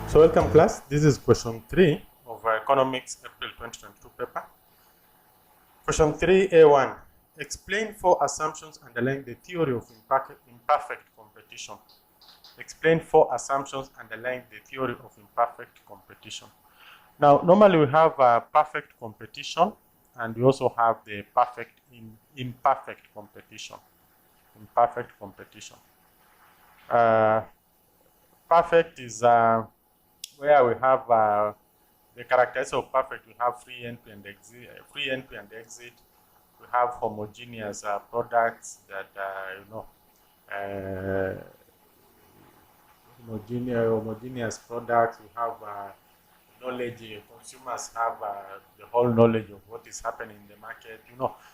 So welcome class, this is question 3 of Economics April 2022 paper. Question 3A1, explain 4 assumptions underlying the theory of imperfect competition. Explain 4 assumptions underlying the theory of imperfect competition. Now, normally we have perfect competition and we also have the imperfect competition. Imperfect competition. Perfect is where we have the characteristics of perfect. We have free entry and exit. We have homogeneous products that homogeneous products. We have knowledge. Consumers have the whole knowledge of what is happening in the market.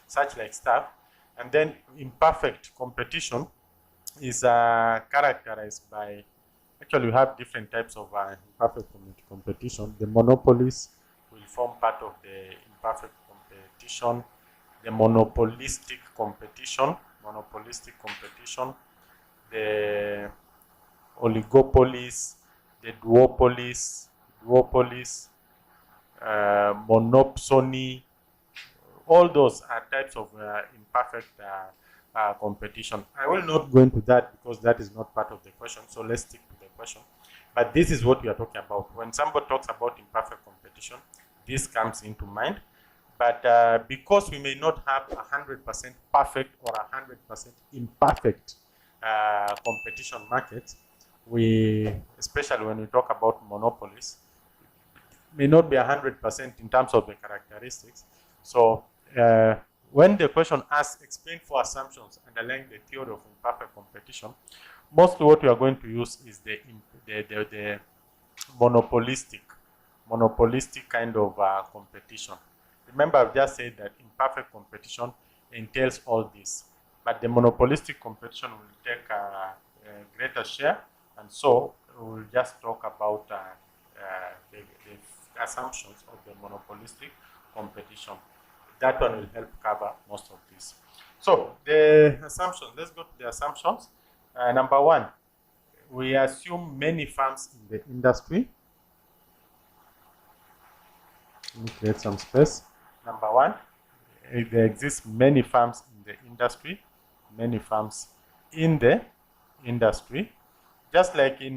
Such like stuff. And then imperfect competition is characterized by. Actually, we have different types of imperfect competition. The monopolies will form part of the imperfect competition. The monopolistic competition, the oligopolies, the duopolies, monopsony. All those are types of imperfect competition. I will not go into that because that is not part of the question. So let's stick to the question. But this is what we are talking about. When somebody talks about imperfect competition, this comes into mind. But because we may not have 100% perfect or 100% imperfect competition markets, especially when we talk about monopolies, may not be 100% in terms of the characteristics. So when the question asks, explain 4 assumptions underlying the theory of imperfect competition, mostly what we are going to use is the monopolistic kind of competition. Remember, I've just said that imperfect competition entails all this, but the monopolistic competition will take a greater share, and so we'll just talk about the assumptions of the monopolistic competition. That one will help cover most of this. So the assumptions, let's go to the assumptions. Number 1, we assume many firms in the industry. Let me create some space. Number 1, there exist many firms in the industry. Many firms in the industry. Just like in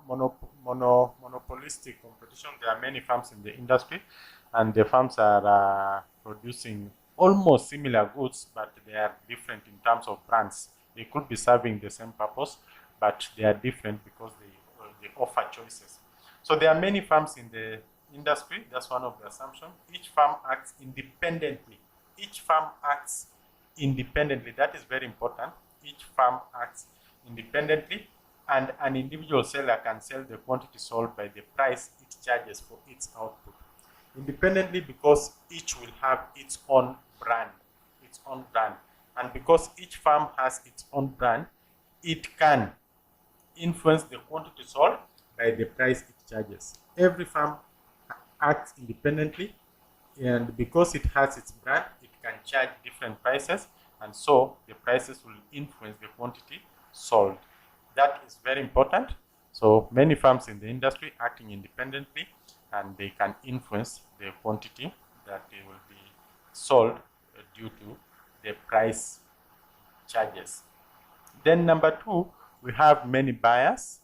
monopolistic competition, there are many firms in the industry, and the firms are producing almost similar goods, but they are different in terms of brands. They could be serving the same purpose, but they are different because they offer choices. So there are many firms in the industry. That's one of the assumptions. Each firm acts independently. That is very important. Each firm acts independently, and an individual seller can sell the quantity sold by the price it charges for its output. Independently, because each will have its own brand. And because each firm has its own brand, it can influence the quantity sold by the price it charges. Every firm acts independently, and because it has its brand, it can charge different prices, and so the prices will influence the quantity sold. That is very important. So many firms in the industry acting independently, and they can influence the quantity that they will be sold due to the price charges. Then number 2, we have many buyers.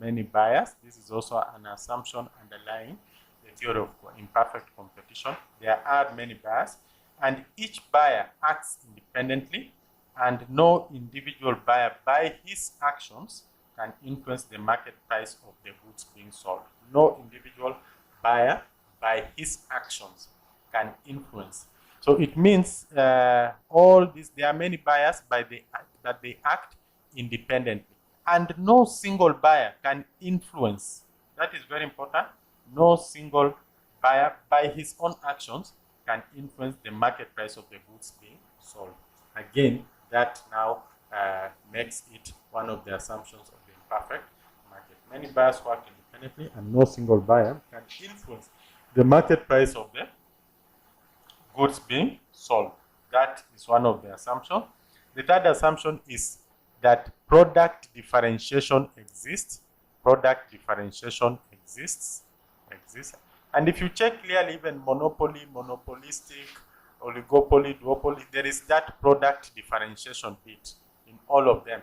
This is also an assumption underlying the theory of imperfect competition. There are many buyers, and each buyer acts independently, and no individual buyer by his actions can influence the market price of the goods being sold. No individual buyer by his actions can influence. So it means all this, there are many buyers that they act independently, and no single buyer can influence. That is very important. No single buyer by his own actions can influence the market price of the goods being sold. Again, that now makes it one of the assumptions of the imperfect market. Many buyers work independently, and no single buyer can influence the market price of the goods being sold. That is one of the assumptions. The third assumption is that product differentiation exists. exists. And if you check clearly, even monopoly, monopolistic, oligopoly, duopoly, there is that product differentiation bit in all of them.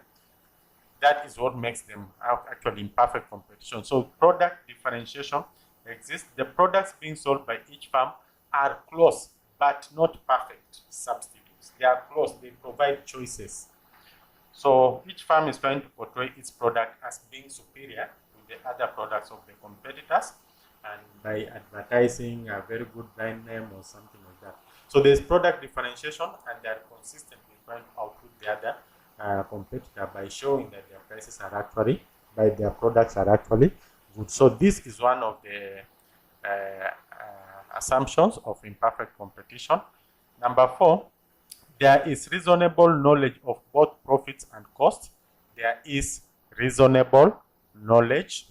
That is what makes them actually imperfect competition. So product differentiation exists. The products being sold by each firm are close but not perfect substitutes. They are close. They provide choices. So each firm is trying to portray its product as being superior to the other products of the competitors, and by advertising a very good brand name or something like that. So there's product differentiation, and they're consistently trying to outwit the other competitor by showing that their prices are actually, by their products are actually good. So this is one of the assumptions of imperfect competition. Number 4, there is reasonable knowledge of both profits and costs. There is reasonable knowledge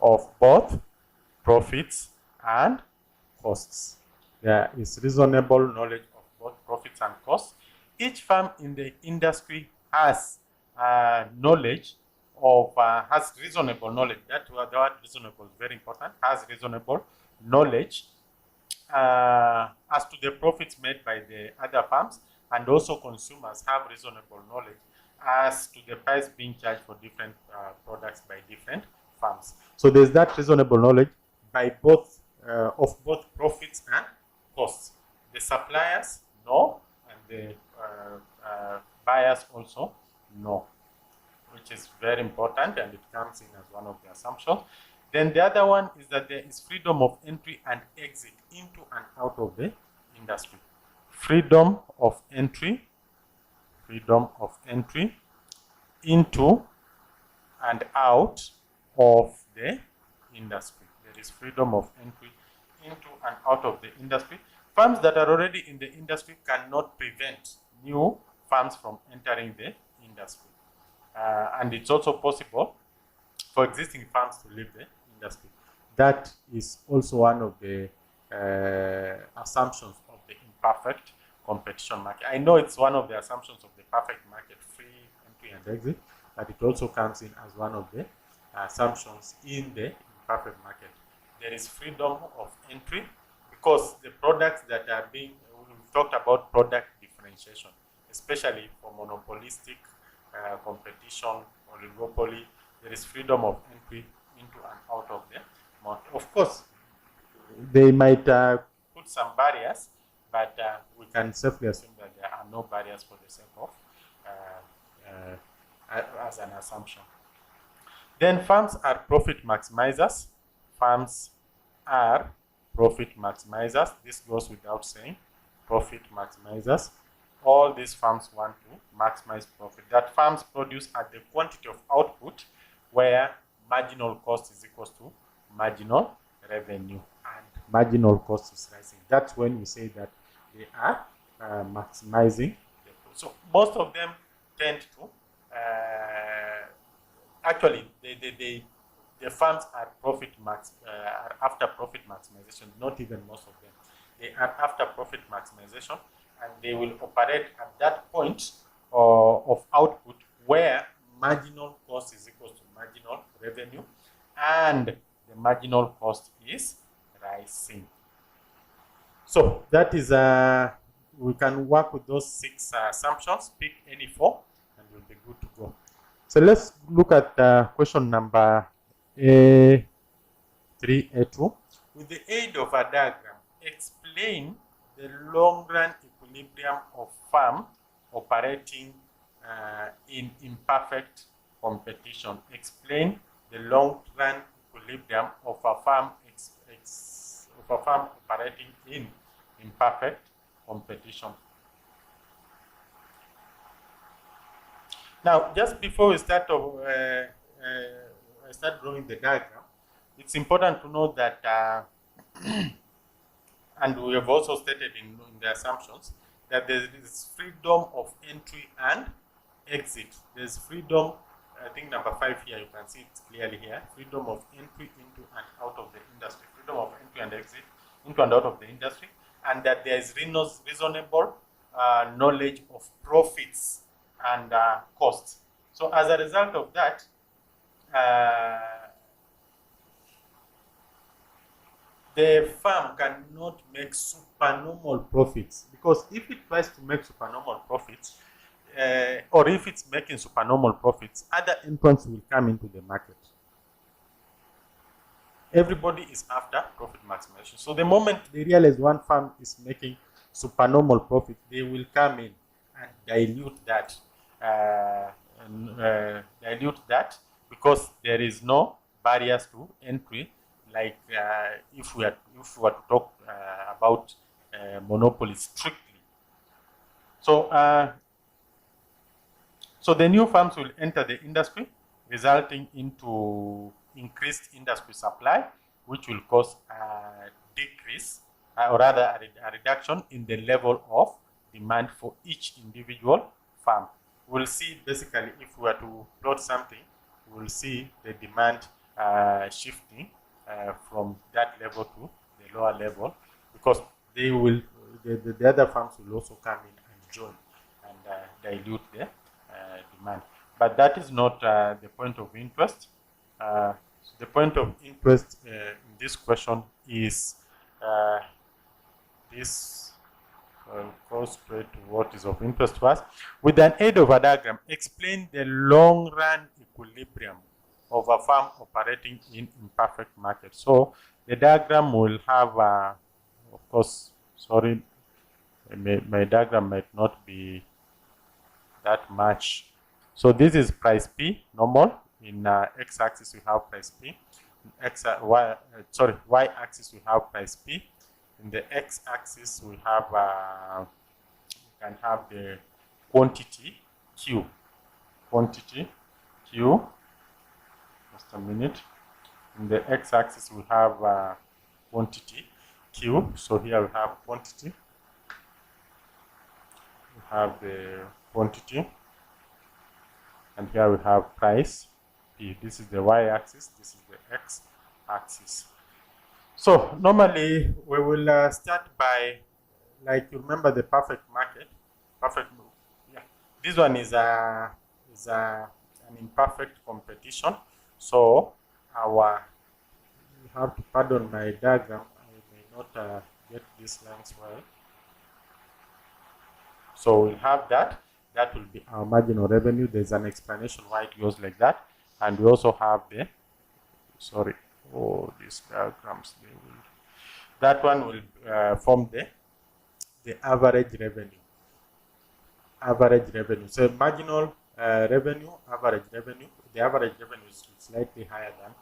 of both profits and costs. There is reasonable knowledge of both profits and costs. Each firm in the industry has knowledge of, has reasonable knowledge. That word reasonable is very important. Has reasonable knowledge as to the profits made by the other firms, and also consumers have reasonable knowledge as to the price being charged for different products by different firms. So there's that reasonable knowledge by both of both profits and costs. The suppliers know, and the buyers also know, which is very important, and it comes in as one of the assumptions. Then the other one is that there is freedom of entry and exit into and out of the industry. Freedom of entry into and out of the industry. There is freedom of entry into and out of the industry. Firms that are already in the industry cannot prevent new firms from entering the industry. And it's also possible for existing firms to leave the industry. That is also one of the assumptions of the imperfect competition market. I know it's one of the assumptions of the perfect market, free entry and exit, but it also comes in as one of the assumptions in the imperfect market. There is freedom of entry because the products that are being, we've talked about product differentiation, especially for monopolistic competition, oligopoly. There is freedom of entry into and out of the market. Of course, they might put some barriers, but we can safely assume that there are no barriers for the sake of as an assumption. Then firms are profit maximizers. Firms are profit maximizers. This goes without saying. Profit maximizers. All these firms want to maximize profit. That firms produce at the quantity of output where marginal cost is equal to marginal revenue, and marginal cost is rising. That's when we say that they are maximizing the profit. So most of them tend to actually the firms are are after profit maximization. Not even most of them. They are after profit maximization, and they will operate at that point of output where marginal cost is equal to marginal revenue, and the marginal cost is rising. So that is we can work with those 6 assumptions. Pick any 4 and we'll be good to go. So let's look at question number A3A2. With the aid of a diagram, explain the long-run equilibrium of firm operating in imperfect competition. Explain the long-run equilibrium of a firm operating in imperfect competition. Now, just before we start drawing the diagram, it's important to know that, and we have also stated in the assumptions, that there is freedom of entry and exit. There's freedom, I think number 5 here, you can see it clearly here, freedom of entry into and out of the industry, freedom of entry and exit into and out of the industry, and that there is reasonable knowledge of profits and costs. So as a result of that, the firm cannot make supernormal profits, because if it tries to make supernormal profits, or if it's making supernormal profits, other entrants will come into the market. Everybody is after profit maximization. So the moment they realize one firm is making supernormal profit, they will come in and dilute that. Because there is no barriers to entry, like if we were to talk about monopoly strictly. So the new firms will enter the industry, resulting into increased industry supply, which will cause a decrease, or rather a reduction in the level of demand for each individual farm. We'll see, basically, if we were to plot something, we'll see the demand shifting from that level to the lower level, because they will, the other farms will also come in and join and dilute the demand. But that is not the point of interest. The point of interest in this question is this. Go straight to what is of interest to us. With the aid of a diagram, explain the long-run equilibrium of a farm operating in imperfect market. So the diagram will have, of course, sorry, my diagram might not be that much. So this is price P, normal. In x-axis we have price P. Y-axis we have price P. In the x-axis we have can have the quantity Q. Quantity Q. Just a minute. In the x-axis we have quantity Q. So here we have quantity. We have the quantity. And here we have price P. This is the y-axis. This is the x-axis. So normally we will start by, like, you remember the perfect market. Yeah. This one is an imperfect competition. So you have to pardon my diagram. I may not get these lines well. So we'll have that. That will be our marginal revenue. There's an explanation why it goes like that. And we also have the, sorry, these diagrams, that one will form the average revenue. Average revenue. So marginal revenue, average revenue. The average revenue is slightly higher than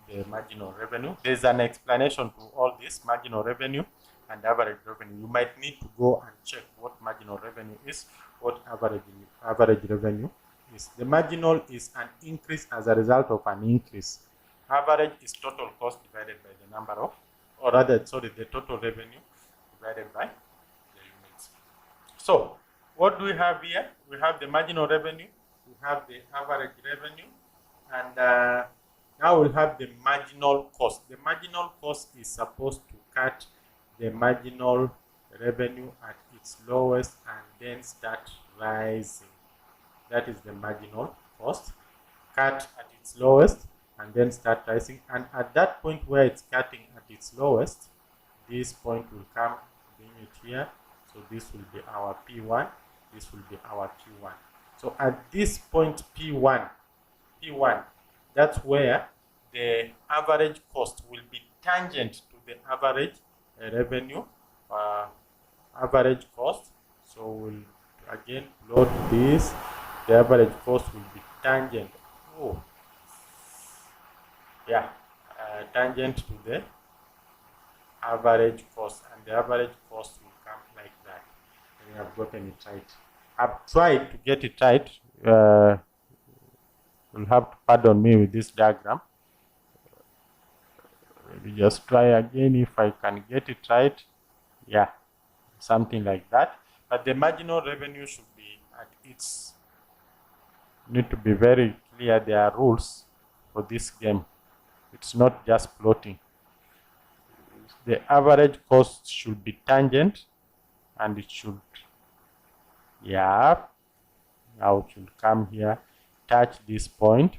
the marginal revenue. There's an explanation to all this, marginal revenue and average revenue. You might need to go and check what marginal revenue is, what average revenue is. The marginal is an increase as a result of an increase. Average is total cost divided by the number of, or rather, sorry, the total revenue divided by the units. So what do we have here? We have the marginal revenue, we have the average revenue, and now we'll have the marginal cost. The marginal cost is supposed to cut the marginal revenue at its lowest and then start rising. That is the marginal cost. Cut at its lowest and then start rising. And at that point where it's cutting at its lowest, this point will come, bring it here. So this will be our P1. This will be our Q1. So at this point P1, that's where the average cost will be tangent to the average revenue, average cost. So we'll again plot this. The average cost will be tangent. Tangent to the average cost, and the average cost will come like that. I think I've gotten it right. I've tried to get it right. You'll have to pardon me with this diagram. Maybe just try again if I can get it right. Yeah, something like that. But the marginal revenue should be at its, need to be very clear. There are rules for this game. It's not just plotting. The average cost should be tangent, and it should, now it should come here, touch this point,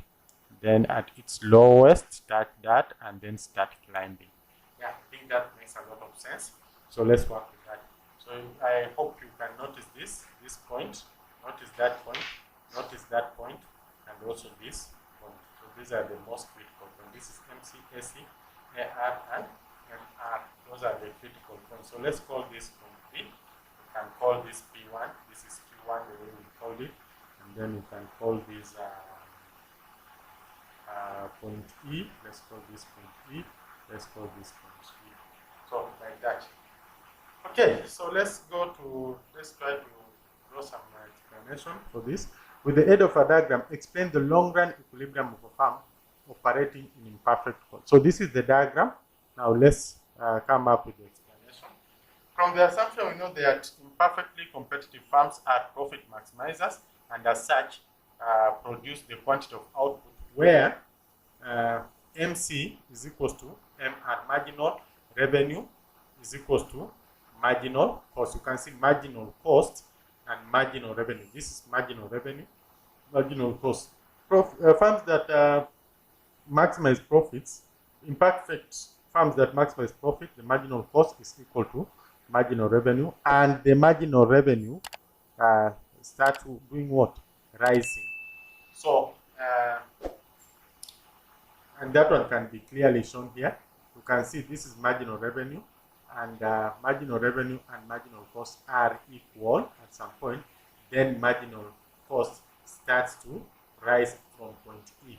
then at its lowest start that, and then start climbing. Yeah, I think that makes a lot of sense. So let's work with that. So I hope you can notice this point, notice that point, notice that point, and also this point. So these are the most critical points. This is MC, AC, AR, and MR. Those are the critical points. So let's call this point P. We can call this P1. This is Q1, the way we called it. And then we can call this point E. Let's call this point E. Let's call this point E. So like that. Okay, so let's try to draw some explanation for this. With the aid of a diagram, explain the long-run equilibrium of a firm operating in imperfect cost. So this is the diagram. Now let's come up with the explanation. From the assumption, we know that imperfectly competitive firms are profit maximizers, and as such produce the quantity of output where MC is equals to MR, marginal revenue is equals to marginal cost. You can see marginal cost and marginal revenue. This is marginal revenue, marginal cost. Firms that maximize profits, imperfect firms that maximize profit, the marginal cost is equal to marginal revenue, and the marginal revenue starts doing what? Rising. So, and that one can be clearly shown here. You can see this is marginal revenue, and marginal revenue and marginal cost are equal at some point. Then marginal cost starts to rise from point E.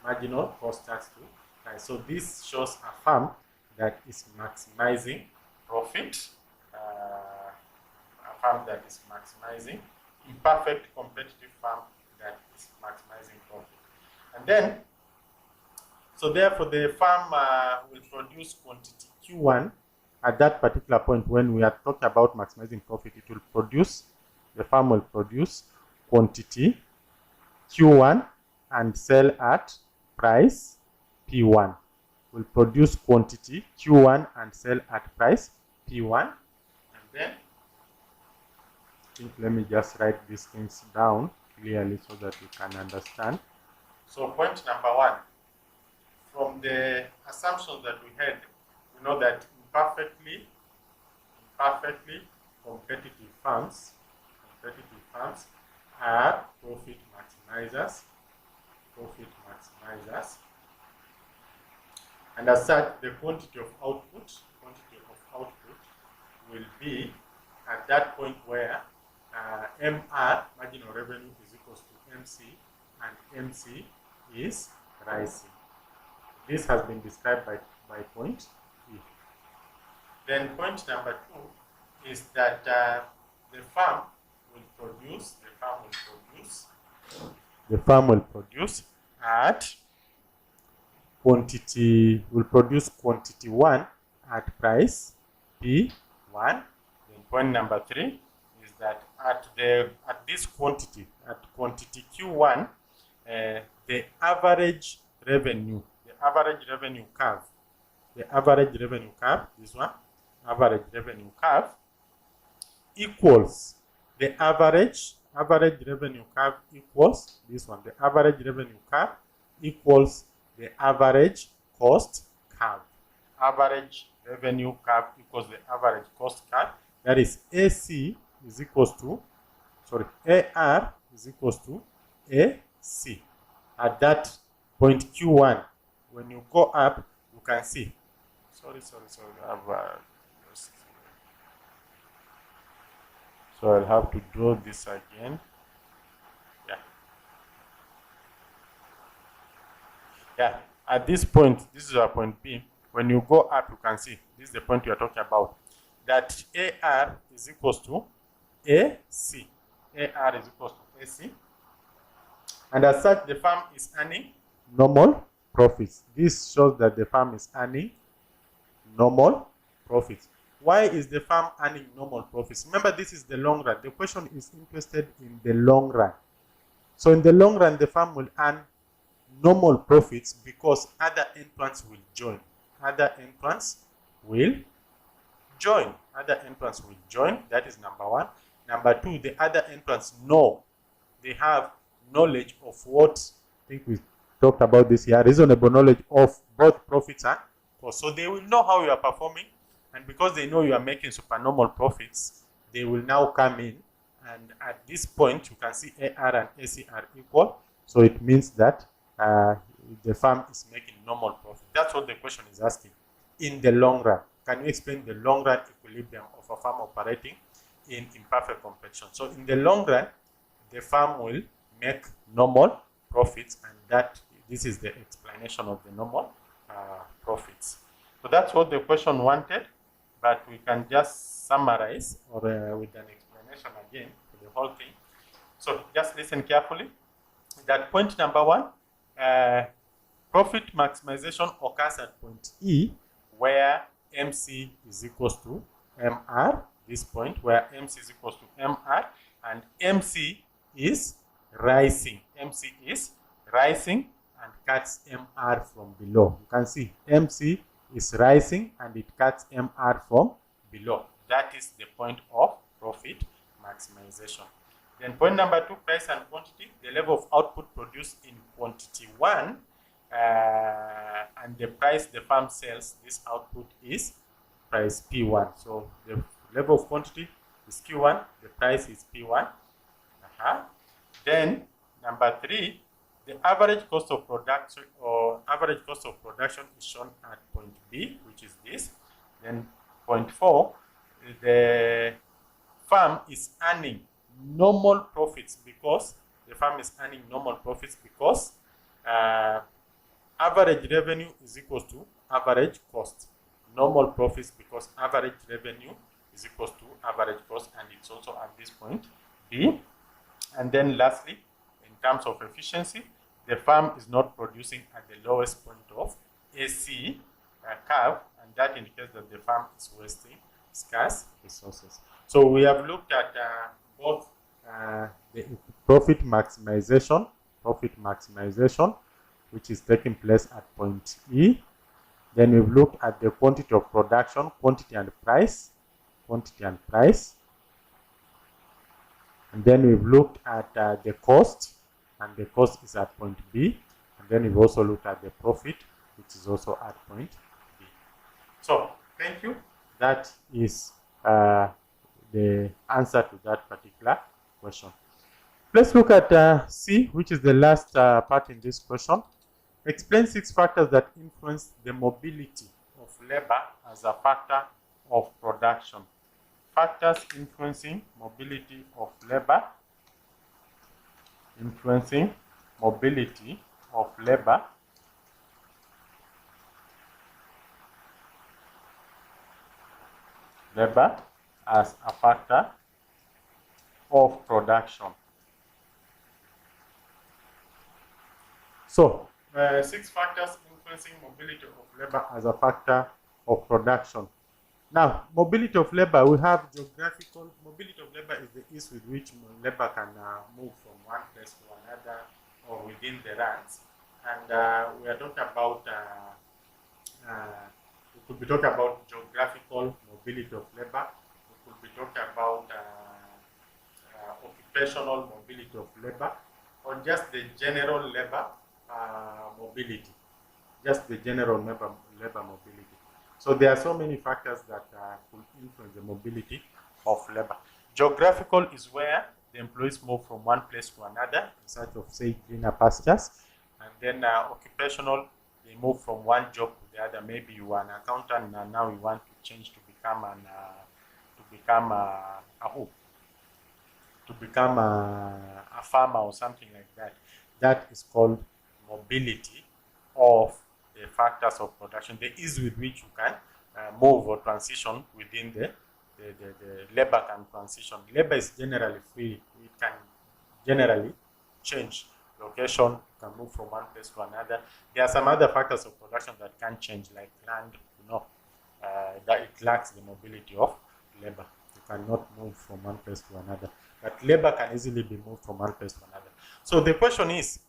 Marginal cost starts to rise. So this shows a firm that is maximizing profit, a firm that is maximizing, imperfect competitive firm that is maximizing profit. And then, so therefore the firm will produce quantity Q1 at that particular point. When we are talking about maximizing profit, it will produce, the firm will produce quantity Q1 and sell at price P1. Will produce quantity Q1 and sell at price P1. And then, I think, let me just write these things down clearly so that you can understand. So point number one, from the assumptions that we had, we know that imperfectly competitive firms are profit maximizers, and as such, the quantity of output will be at that point where MR, marginal revenue, is equals to MC, and MC is rising. This has been described by point E. Then point number two is that the firm will produce at quantity, will produce quantity 1 at price P1. Then point number 3 is that at this quantity, at quantity Q1, the average revenue curve, this one, average revenue curve equals the average revenue curve equals this one. The average revenue curve equals the average cost curve. Average revenue curve equals the average cost curve. That is AC is equals to, AR is equals to AC. At that point Q1, when you go up, you can see. So I'll have to draw this again. Yeah. At this point, this is our point B. When you go up, you can see this is the point we are talking about. That AR is equals to AC. AR is equals to AC. And as such, the firm is earning normal profits. This shows that the firm is earning normal profits. Why is the firm earning normal profits? Remember, this is the long run. The question is interested in the long run. So in the long run, the firm will earn normal profits because other entrants will join. Other entrants will join. That is number one. Number two, the other entrants know, they have knowledge of what think we talked about this here, reasonable knowledge of both profits and costs. So they will know how you are performing, and because they know you are making supernormal profits, they will now come in, and at this point you can see AR and AC are equal. So it means that the firm is making normal profit. That's what the question is asking. In the long run, can you explain the long run equilibrium of a firm operating in imperfect competition? So in the long run, the firm will make normal profits, and this is the explanation of the normal profits. So that's what the question wanted, but we can just summarize or with an explanation again for the whole thing. So just listen carefully. That point number one, profit maximization occurs at point E, where MC is equals to MR, this point where MC is equals to MR, and MC is rising. MC is rising and cuts MR from below. You can see MC is rising and it cuts MR from below. That is the point of profit maximization. Then point number two, price and quantity. The level of output produced in quantity one and the price the firm sells this output is price P1. So the level of quantity is Q1, the price is P1. Then number three, the average cost of production is shown at point B, which is this. Then point four, the firm is earning normal profits because average revenue is equals to average cost. Normal profits because average revenue is equals to average cost, and it's also at this point B. And then lastly, in terms of efficiency, the firm is not producing at the lowest point of AC curve, and that indicates that the firm is wasting scarce resources. So we have looked at both the profit maximization, which is taking place at point E. Then we've looked at the quantity of production, quantity and price. And then we've looked at the cost, and the cost is at point B. And then we've also looked at the profit, which is also at point B. So thank you. That is the answer to that particular question. Let's look at C, which is the last part in this question. Explain 6 factors that influence the mobility of labor as a factor of production. Factors influencing mobility of labor. As a factor of production. So, 6 factors influencing mobility of labor as a factor of production. Now, mobility of labor, we have geographical. Mobility of labor is the ease with which labor can move from one place to another or within the ranks. And we are talking about, we could be talking about geographical mobility of labor. We could be talking about occupational mobility of labor, or just the general labor mobility, labor mobility. So there are so many factors that could influence the mobility of labor. Geographical is where the employees move from one place to another in search of, say, greener pastures. And then occupational, they move from one job to the other. Maybe you are an accountant and now you want to change to become a farmer or something like that. That is called mobility of the factors of production, the ease with which you can move or transition within the labor can transition. Labor is generally free. It can generally change location, you can move from one place to another. There are some other factors of production that can change, like land, that it lacks the mobility of labor. You cannot move from one place to another. But labor can easily be moved from one place to another. So the question is,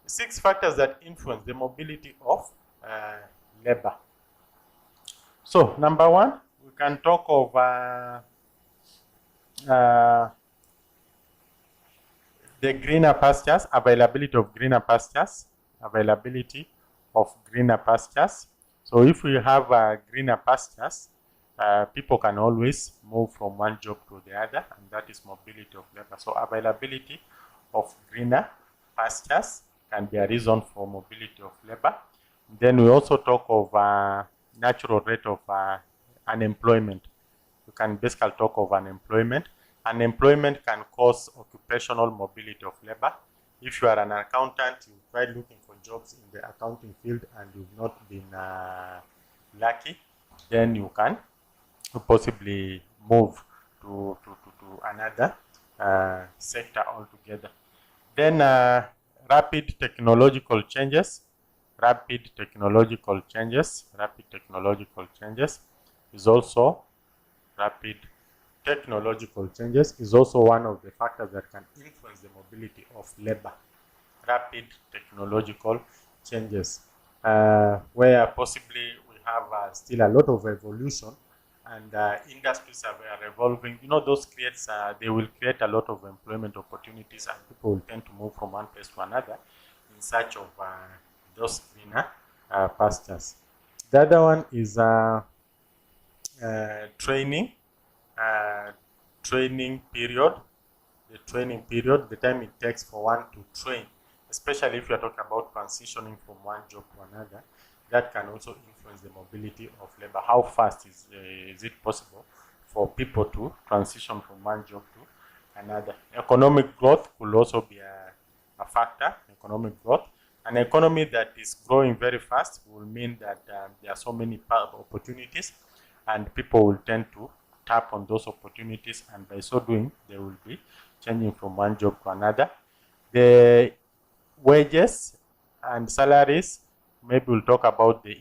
6 factors that influence the mobility of labor. So number 1, we can talk of The greener pastures, availability of greener pastures, So if we have greener pastures, people can always move from one job to the other, and that is mobility of labor. So availability of greener pastures can be a reason for mobility of labor. Then we also talk of natural rate of unemployment. You can basically talk of unemployment. Unemployment can cause occupational mobility of labor. If you are an accountant, you try looking for jobs in the accounting field and you've not been lucky, then you can possibly move to another sector altogether. Then rapid technological changes is also one of the factors that can influence the mobility of labor. Rapid technological changes, where possibly we have still a lot of evolution, and industries are evolving. Those creates, they will create a lot of employment opportunities, and people will tend to move from one place to another in search of those greener pastures. The other one is training period. The time it takes for one to train, especially if you're talking about transitioning from one job to another, that can also influence the mobility of labor. How fast is it possible for people to transition from one job to another? Economic growth could also be a factor. An economy that is growing very fast will mean that there are so many opportunities, and people will tend to tap on those opportunities, and by so doing, they will be changing from one job to another. The wages and salaries, maybe we'll talk about the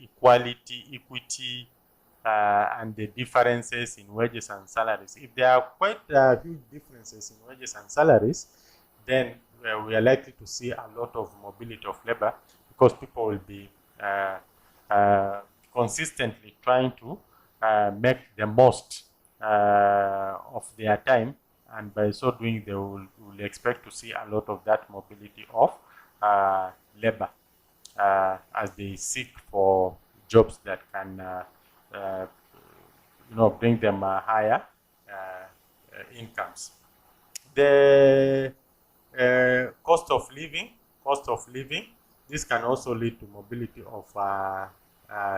equity, and the differences in wages and salaries. If there are quite huge differences in wages and salaries, then we are likely to see a lot of mobility of labor, because people will be consistently trying to make the most of their time, and by so doing, they will expect to see a lot of that mobility of labor as they seek for jobs that can bring them higher incomes. The cost of living, this can also lead to mobility of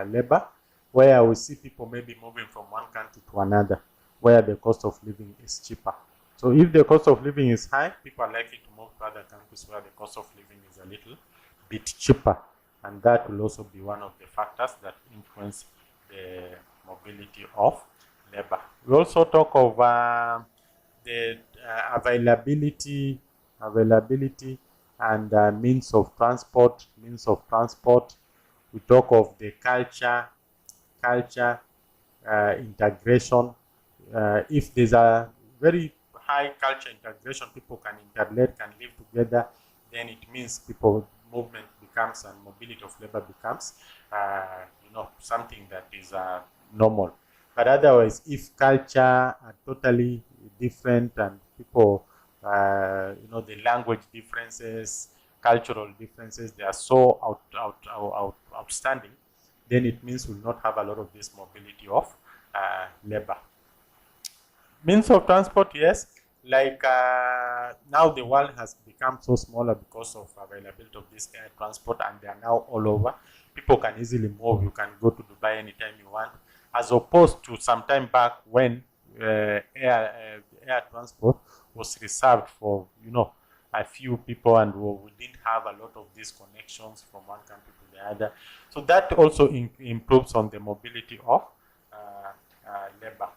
labor, where we see people maybe moving from one country to another, where the cost of living is cheaper. So if the cost of living is high, people are likely to move to other countries where the cost of living is a little bit cheaper, and that will also be one of the factors that influence the mobility of labor. We also talk of the availability and means of transport. We talk of the culture integration. If there's a very high culture integration, people can interrelate, can live together, then it means people movement becomes, and mobility of labor becomes something that is normal. But otherwise, if culture are totally different, and people the language differences, cultural differences, they are so outstanding, then it means we'll not have a lot of this mobility of labor. Means of transport, yes, like now the world has become so smaller because of availability of this air transport, and they are now all over. People can easily move. You can go to Dubai anytime you want, as opposed to some time back when air transport was reserved for a few people, and we didn't have a lot of these connections from one country to the other. So that also improves on the mobility of labor.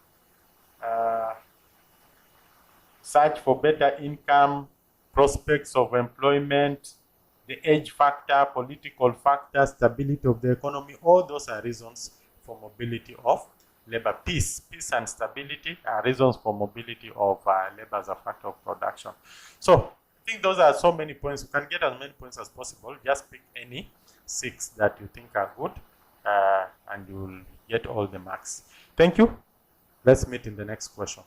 Search for better income, prospects of employment, the age factor, political factor, stability of the economy, all those are reasons for mobility of labor. Peace and stability are reasons for mobility of labor as a factor of production. So I think those are so many points. You can get as many points as possible. Just pick any 6 that you think are good, and you will get all the marks. Thank you. Let's meet in the next question.